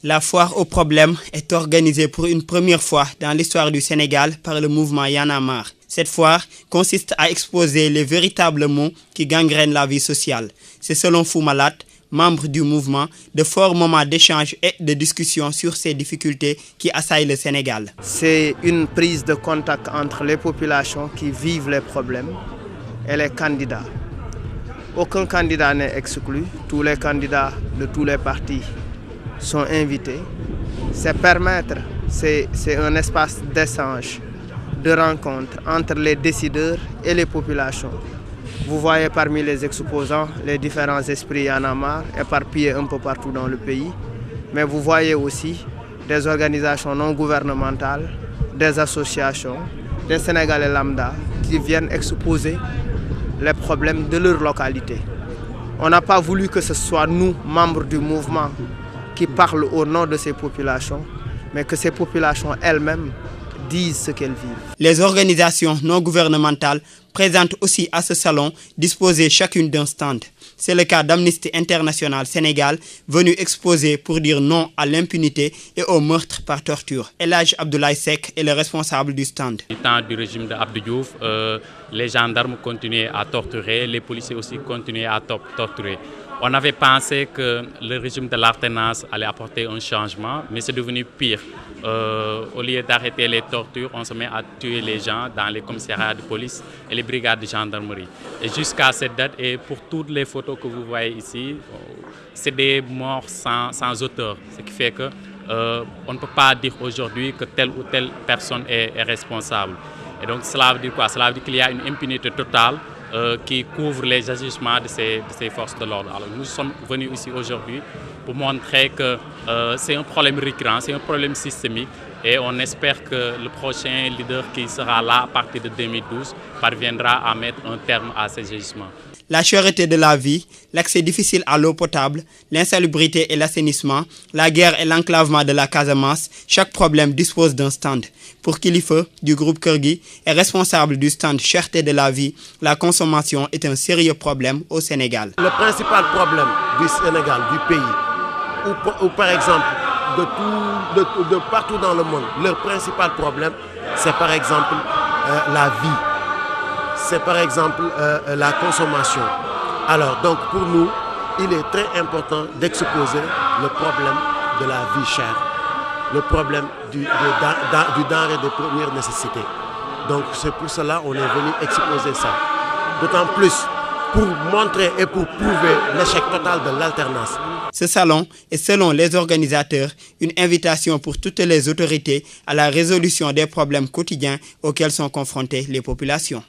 La foire aux problèmes est organisée pour une première fois dans l'histoire du Sénégal par le mouvement Y'en a marre. Cette foire consiste à exposer les véritables maux qui gangrènent la vie sociale. C'est selon Fou Malade, membre du mouvement, de forts moments d'échange et de discussion sur ces difficultés qui assaillent le Sénégal. C'est une prise de contact entre les populations qui vivent les problèmes et les candidats. Aucun candidat n'est exclu, tous les candidats de tous les partis sont invités. C'est un espace d'échange, de rencontre entre les décideurs et les populations. Vous voyez parmi les exposants les différents esprits Y'en a marre éparpillés un peu partout dans le pays. Mais vous voyez aussi des organisations non gouvernementales, des associations, des Sénégalais lambda qui viennent exposer les problèmes de leur localité. On n'a pas voulu que ce soit nous, membres du mouvement, qui parlent au nom de ces populations, mais que ces populations elles-mêmes disent ce qu'elles vivent. Les organisations non gouvernementales présentent aussi à ce salon disposées chacune d'un stand. C'est le cas d'Amnesty International Sénégal, venu exposer pour dire non à l'impunité et au meurtre par torture. El Hadj Abdoulaye Seck est le responsable du stand. Du temps du régime de Abdou Diouf, les gendarmes continuaient à torturer, les policiers aussi continuaient à torturer. On avait pensé que le régime de l'alternance allait apporter un changement, mais c'est devenu pire. Au lieu d'arrêter les tortures, on se met à tuer les gens dans les commissariats de police et les brigades de gendarmerie. Et jusqu'à cette date, et pour toutes les photos que vous voyez ici, c'est des morts sans auteur. Ce qui fait que on ne peut pas dire aujourd'hui que telle ou telle personne est responsable. Et donc cela veut dire quoi? Cela veut dire qu'il y a une impunité totale qui couvre les agissements de ces forces de l'ordre. Alors nous sommes venus ici aujourd'hui pour montrer que c'est un problème récurrent, c'est un problème systémique et on espère que le prochain leader qui sera là à partir de 2012 parviendra à mettre un terme à ces agissements. La cherté de la vie, l'accès difficile à l'eau potable, l'insalubrité et l'assainissement, la guerre et l'enclavement de la Casamance, chaque problème dispose d'un stand. Pour Kilifeu, du groupe Keur Gui, est responsable du stand cherté de la vie, la consommation est un sérieux problème au Sénégal. Le principal problème du Sénégal, du pays, ou par exemple de partout dans le monde, leur principal problème, c'est par exemple la vie. C'est par exemple la consommation. Alors donc pour nous, il est très important d'exposer le problème de la vie chère, le problème du denrée de première nécessité. Donc c'est pour cela qu'on est venu exposer ça. D'autant plus pour montrer et pour prouver l'échec total de l'alternance. Ce salon est, selon les organisateurs, une invitation pour toutes les autorités à la résolution des problèmes quotidiens auxquels sont confrontées les populations.